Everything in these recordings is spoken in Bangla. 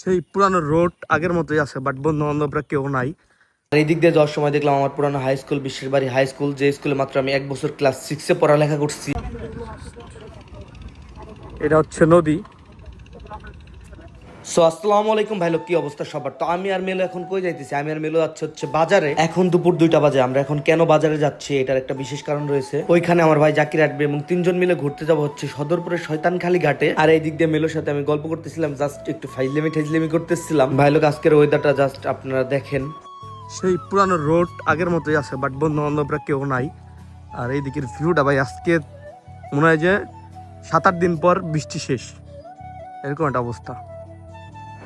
সেই পুরানো রোড আগের মতোই আছে, বাট বন্ধু বান্ধবরা কেউ নাই। আর এই দিক দিয়ে যাওয়ার সময় দেখলাম আমার পুরানো হাই স্কুল, বিশ্বের বাড়ি হাই স্কুল, যে স্কুলে মাত্র আমি 1 বছর ক্লাস 6-এ পড়ালেখা করছি। এটা হচ্ছে নদী। সো আসসালামু আলাইকুম ভাই লোক, কি অবস্থা সবার? তো আমি আর মেলো এখন কই যাইতেছি? আমি আর মেলো যাচ্ছে হচ্ছে বাজারে। এখন দুপুর 2টা বাজে। আমরা এখন কেন বাজারে যাচ্ছি এটার একটা বিশেষ কারণ রয়েছে। ওইখানে আমার ভাই জাকির আসবে এবং 3জন মিলে ঘুরতে যাব হচ্ছে সদরপুরের শয়তানখালী ঘাটে। আর এই দিক দিয়ে মেলোর সাথে আমি গল্প করতেছিলাম, জাস্ট একটু ফাইজলামি করতেছিলাম। ভাই লোক আজকের ওয়েদারটা জাস্ট আপনারা দেখেন, সেই পুরানো রোড আগের মতোই আছে, বাট বন্ধু বান্ধবরা কেউ নাই। আর এই দিকের ভিউটা ভাই আজকে মনে হয় যে 7-8 দিন পর বৃষ্টি শেষ, এরকম একটা অবস্থা।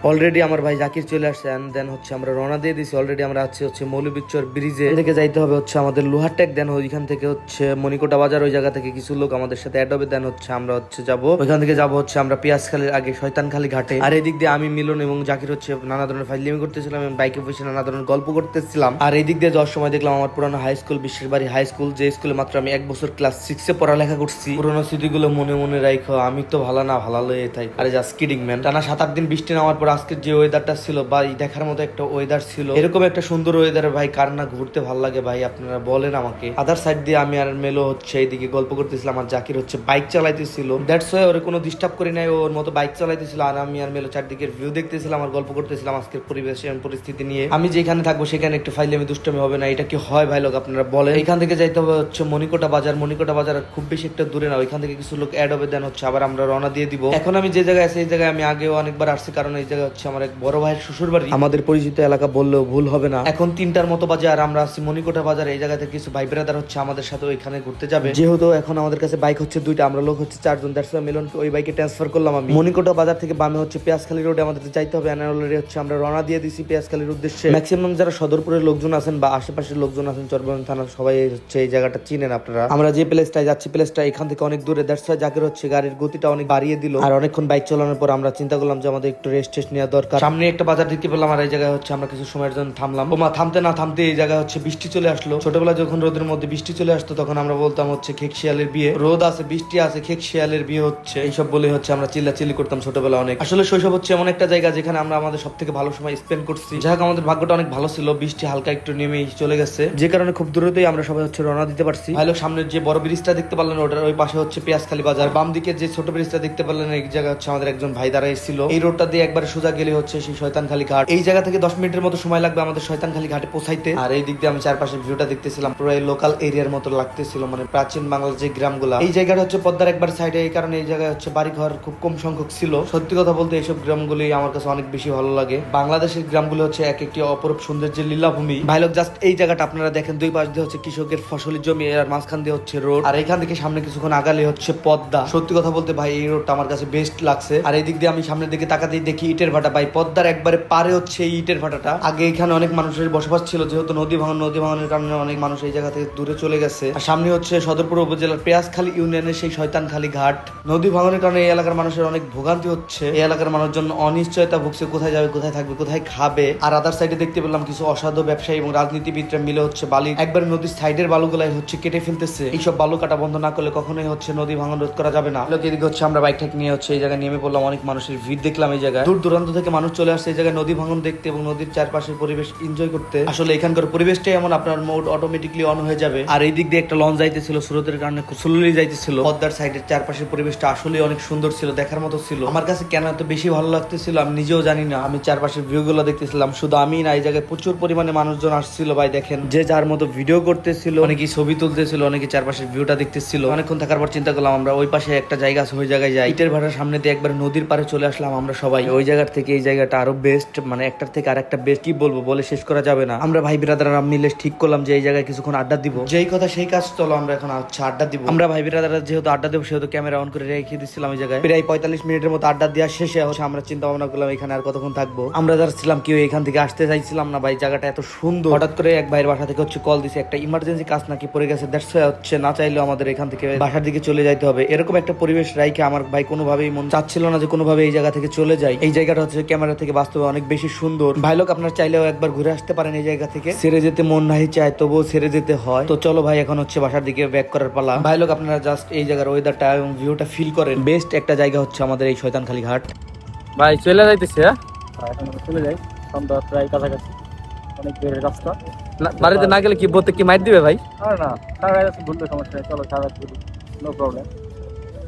অলরেডি আমার ভাই জাকির চলে আসছে, এন্ড দেন হচ্ছে আমরা রওনা দিয়ে দিছি। অলরেডি আমরা আছি হচ্ছে মৌলভীচর ব্রিজে থেকে যাইতে হবে হচ্ছে আমাদের লোহারটেক, দেন ওইখান থেকে হচ্ছে মনিকোটা বাজার, ওই জায়গা থেকে কিছু লোক আমাদের সাথে অ্যাড হবে। দেন হচ্ছে আমরা হচ্ছে যাবো ওইখান থেকে যাবো হচ্ছে আমরা পেঁয়াজখালীর আগে শয়তানখালী ঘাটে। আর এদিক দিয়ে আমি মিলন এবং জাকির হচ্ছে নানা ধরনের ফাইজলামি করতেছিলাম এবং বাইকে বসে নানা ধরনের গল্প করতেছিলাম। আর এই দিক দিয়ে যাওয়ার সময় দেখলাম আমার পুরানো হাই স্কুল, বিশ্বের বাড়ি হাই স্কুল, যে স্কুলে মাত্র আমি 1 বছর ক্লাস 6-এ পড়ালেখা করছি। পুরোনো স্মৃতিগুলো মনে মনে রাখো, আমি তো ভালো না ভালো লয়ে থাই। আরে জাস্ট কিডিং ম্যান। টানা 7-8 দিন বৃষ্টি নামার পর আজকের যে ওয়েদারটা ছিল ভাই, দেখার মতো একটা ওয়েদার ছিল। এরকম একটা সুন্দর ওয়েদারে ভাই কার না ঘুরতে ভালো লাগে ভাই, আপনারা বলেন আমাকে। আদার সাইড দিয়ে আমি আর মেলো হচ্ছে এইদিকে গল্প করতেছিলাম, আর জাকির হচ্ছে বাইক চালাইতেছিল। দ্যাটস ওয়াই ওরে কোনো ডিস্টার্ব করি নাই, ওর মতো বাইক চালাইতেছিল। আর আমি আর মেলো চারদিকের ভিউ দেখতেছিলাম আর গল্প করতেছিলাম আজকের পরিবেশ পরিস্থিতি নিয়ে। আমি যেখানে থাকবো সেখানে একটু ফাইজলামি দুষ্টমি হবে না, এটা কি হয় ভাই লোক আপনারা বলেন? এখান থেকে যাইতে হবে হচ্ছে মনিকোটা বাজার। মনিকোটা বাজার খুব বেশি একটা দূরে না, ওইখান থেকে কিছু লোক অ্যাড হবে, দেন হচ্ছে আবার আমরা রওনা দিয়ে দিব। এখন আমি যে জায়গায় আছি এই জায়গায় আমি আগেও অনেকবার আসছি, কারণ এই জায়গায় হচ্ছে আমার এক বড় ভাইয়ের শ্বশুর বাড়ি। আমাদের পরিচিত এলাকা বললেও ভুল হবে না। এখন 3টার মতো বাজে আর আমরা আছি মনিকোটা বাজারে। এই জায়গা থেকে কিছু ভাই ব্রাদার হচ্ছে আমাদের সাথে ওইখানে ঘুরতে যাবে। যেহেতু এখন আমাদের কাছে বাইক হচ্ছে 2টা, আমরা লোক হচ্ছে 4জন, দ্যাটস ওয়াই মিলনকে ওই বাইকে ট্রান্সফার করলাম আমি। মনিকোটা বাজার থেকে বামে হচ্ছে পেঁয়াজখালী রোডে আমাদের যাইতে হবে। অলরেডি হচ্ছে আমরা রওনা দিয়ে দিছি পেঁয়াজখালীর উদ্দেশ্যে। ম্যাক্সিমাম যারা সদরপুরের লোকজন আছেন বা আশেপাশের লোকজন আছেন, চরবন থানা, সবাই হচ্ছে এই জায়গাটা চিনেন আপনারা। আমরা যে প্লেসটায় যাচ্ছি প্লেসটা এখান থেকে অনেক দূরে, দ্যাটস ওয়াই জাকির হচ্ছে গাড়ির গতিটা অনেক বাড়িয়ে দিল। আর অনেকক্ষণ বাইক চালানোর পর আমরা চিন্তা করলাম যে আমাদের একটু রেস্ট নেওয়া দরকার। সামনে একটা বাজার দেখতে পেলাম, আর এই জায়গায় হচ্ছে আমরা কিছু সময়ের জন্য থামলাম। ওমা থামতে না থামতে এই জায়গায় হচ্ছে বৃষ্টি চলে আসলো। ছোটবেলায় যখন রোদের মধ্যে বৃষ্টি চলে আসতো তখন আমরা বলতাম হচ্ছে খেক শিয়ালের বিয়ে, রোদ আছে বৃষ্টি আছে খেক শিয়ালের বিয়ে হচ্ছে, এইসব বলে হচ্ছে আমরা চিল্লাচিল্লি করতাম ছোটবেলা অনেক। আসলে শৈশব হচ্ছে এমন একটা জায়গা যেখানে আমরা আমাদের সব থেকে ভালো সময় স্পেন্ড করছি। যাই হোক আমাদের ভাগ্যটা অনেক ভালো ছিল, বৃষ্টি হালকা একটু নেমেই চলে গেছে, যে কারণে খুব দূরতেই আমরা সবাই হচ্ছে রওনা দিতে পারছি। ভালো সামনের যে বড় ব্রিজটা দেখতে পারলেন ওটার ওই পাশে হচ্ছে পেঁয়াজখালী বাজার। বাম দিকে যে ছোট ব্রিজটা দেখতে পারলেন এই জায়গা হচ্ছে আমাদের একজন ভাই দাঁড়াইছিল। এই রোডটা দিয়ে একবারে সোজা গেলে হচ্ছে সেই শয়তানখালী ঘাট। এই জায়গা থেকে 10 মিনিটের মতো সময় লাগবে আমাদের শয়তানখালী ঘাটে পৌঁছাইতে। আর এই দিক দিয়ে আমি চারপাশের ভিউটা দেখতেছিলাম, পুরো লোকাল এরিয়ার মতো লাগতেছিল, মানে প্রাচীন বাংলার যে গ্রামগুলা। এই জায়গাটা হচ্ছে পদ্মার একবার সাইডে, এই কারণে এই জায়গায় হচ্ছে বাড়ি ঘর খুব কম সংখ্যক ছিল। সত্যি কথা বলতে এইসব গ্রামগুলি আমার কাছে অনেক বেশি ভালো লাগে। বাংলাদেশের গ্রামগুলো হচ্ছে এক একটি অপরূপ সৌন্দর্যের লীলাভূমি। ভাই লোক জাস্ট এই জায়গাটা আপনারা দেখেন, দুই পাশ দিয়ে হচ্ছে কৃষকের ফসলি জমি, আর মাঝখান দিয়ে হচ্ছে রোড, আর এখান থেকে সামনে কিছুক্ষণ আগালে হচ্ছে পদ্মা। সত্যি কথা বলতে ভাই এই রোডটা আমার কাছে বেস্ট লাগছে। আর এই দিক দিয়ে আমি সামনের দিকে তাকাতেই দেখি ইটের ভাটা। ভাই পদ্মার একবারে পারে হচ্ছে এই ইটের ভাটাটা। আগে এখানে অনেক মানুষের বসবাস ছিল, যেহেতু নদী ভাঙনের কারণে অনেক মানুষ এই জায়গা থেকে দূরে চলে গেছে। আর সামনে হচ্ছে সদরপুর উপজেলার পেঁয়াজখালী ইউনিয়নের সেই শয়তানখালী ঘাট। নদী ভাঙনের কারণে এই এলাকার মানুষের অনেক ভোগান্তি হচ্ছে, এই এলাকার মানুষজন অনিশ্চয়তা ভুগছে, কোথায় যাবে, কোথায় থাকবে, কোথায় খাবে। আর আদার সাইডে দেখতে পেলাম কিছু অসাধু ব্যবসায়ী এবং রাজনীতিবিদরা মিলে হচ্ছে বালি একবার নদীর সাইডের বালুগুলাই হচ্ছে কেটে ফেলতেছে। এইসব বালু কাটা বন্ধ না করলে কখনোই হচ্ছে নদী ভাঙন রোধ করা যাবে না। এদিকে হচ্ছে আমরা বাইক ঠেক নিয়ে হচ্ছে এই জায়গায় নেমে পড়লাম। অনেক মানুষের ভিড় দেখলাম এই জায়গায়, দূর দূরান্ত থেকে মানুষ চলে আসছে এই জায়গায় নদী ভাঙন দেখতে এবং নদীর চারপাশের পরিবেশ এনজয় করতে। আসলে এখানকার পরিবেশটাই এমন, আপনার মোড অটোমেটিকলি অন হয়ে যাবে। আর এই দিক দিয়ে একটা লঞ্চ যাইতেছিল, স্রোতের কারণে স্লোলি যাইতেছিল। পদ্মার সাইডের চারপাশের পরিবেশটা আসলে অনেক সুন্দর ছিল, দেখার মতো ছিল। আমার কাছে কেন এত বেশি ভালো লাগতেছিল আমি নিজেও জানি না। আমি চারপাশের ভিউ গুলো দেখতেছিলাম, শুধু আমি না, এই জায়গায় প্রচুর পরিমাণে মানুষজন আসছিল ভাই। দেখেন যে যার মতো ভিডিও করতেছিল, অনেকে ছবি তুলতেছিল, অনেকে চারপাশের ভিউটা দেখতেছিল। অনেকক্ষণ থাকার পর চিন্তা করলাম আমরা ওই পাশে একটা জায়গা আছে, ওই জায়গায় যাই। ইটের ভাটার সামনে দিয়ে একবার নদীর পারে চলে আসলাম আমরা সবাই। ওই জায়গার থেকে এই জায়গাটা আরো বেস্ট, মানে একটার থেকে আর একটা বেস্ট, কি বলবো বলে শেষ করা যাবে না। আমরা ভাই বিরাদাররা মিলে ঠিক করলাম যে এই জায়গায় কিছুক্ষণ আড্ডা দিব। যেই কথা সেই কাজ, চলো আমরা এখন হচ্ছে আড্ডা দিব। আমরা ভাই বিরাদাররা যেহেতু আড্ডা দেবো সেহেতু ক্যামেরা অন করে রেখে দিচ্ছিলাম এই জায়গায়। প্রায় 45 মিনিটের মতো আড্ডা দেওয়া শেষে হচ্ছে আমরা চিন্তা ভাবনা করলাম এখানে আর কতক্ষণ থাকবো। আমরা যারা ছিলাম কেউ এখান থেকে আসতে চাইছিলাম না ভাই, জায়গাটা এত সুন্দর। হঠাৎ করে এক ভাইয়ের বাসা থেকে হচ্ছে কল দিছে, একটা ইমার্জেন্সি কাজ নাকি পড়ে গেছে, দ্যাটস ওয়াই হচ্ছে না চাইলেও আমাদের এখান থেকে বাসার দিকে চলে যাইতে হবে। এরকম একটা পরিবেশ রাইখে আমার ভাই কোনোভাবেই মন চাচ্ছিল না যে কোনোভাবে এই জায়গা থেকে চলে যায়। এই জায়গাটা হচ্ছে ক্যামেরা থেকে বাস্তবে অনেক বেশি সুন্দর। ভাই লোক আপনার চাইলেও একবার ঘুরে আসতে পারেন এই জায়গা থেকে। ছেড়ে যেতে মন নাই চায়, তবুও ছেড়ে যেতে হয়। তো চলো ভাই এখন হচ্ছে বাসার দিকে ব্যাক করার পালা। ভাই লোক আপনারা জাস্ট এই জায়গার ওয়েদারটা এবং ভিউটা ফিল করেন। বেস্ট একটা জায়গা হচ্ছে আমাদের এই শয়তানখালী ঘাট। ভাই চলে যাইতেছে। এখন আমরা চলে যাই, সন্ধ্যা প্রায় কাছাকাছি, অনেক দূরের রাস্তা। বাড়িতে না গেলে কি বলতে কি মাইর দিবে ভাই? আর না, সারা রাত ঘুরলে সমস্যা নেই, চলো সারা রাত ঘুরি, নো প্রবলেম,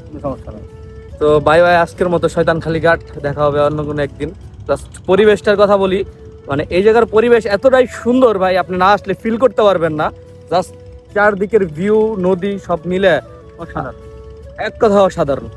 কোনো সমস্যা নেই। তো বাই বাই, আজকের মতো শয়তানখালী ঘাট, দেখা হবে অন্য কোনো একদিন। জাস্ট পরিবেশটার কথা বলি, মানে এই জায়গার পরিবেশ এতটাই সুন্দর ভাই, আপনি না আসলে ফিল করতে পারবেন না। জাস্ট চারদিকের ভিউ, নদী সব মিলে অসাধারণ। এক কথা অসাধারণ।